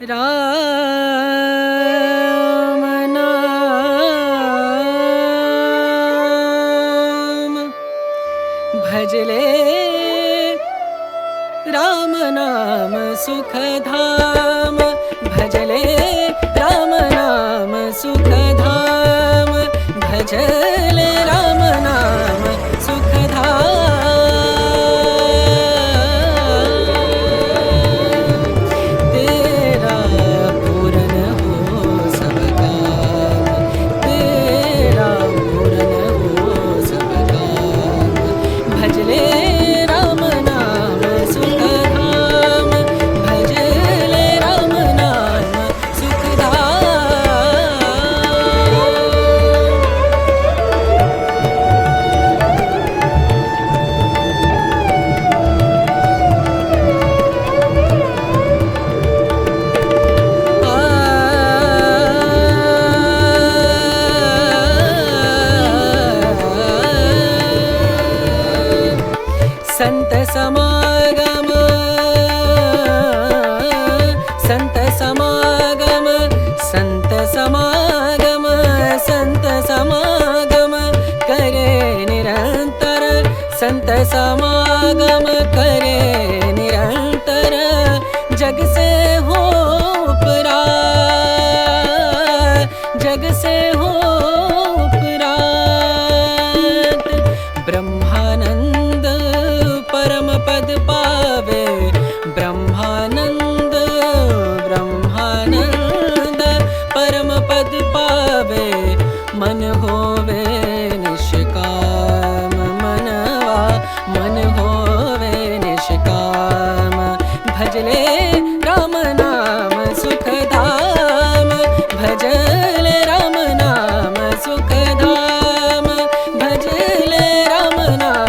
राम नाम भजले राम नाम सुखधाम भजले राम नाम सुखधाम भजले राम नाम सुखधाम तेरा पूरन हो सब काम तेरा पूरन हो सब काम भजले राम नाम सुखधाम भजले राम नाम संत समागम संत समागम संत समागम संत समागम करे निरंतर संत समागम करे निरंतर जग से हो उपरात जग से हो उपरात ब्रह्मानंद परम पद पावे ब्रह्मानंद ब्रह्मानंद परम पद पावे मन होवे निष्काम मनवा मन होवे निष्काम भजले राम नाम सुखधाम भजले राम नाम सुखधाम भजले राम नाम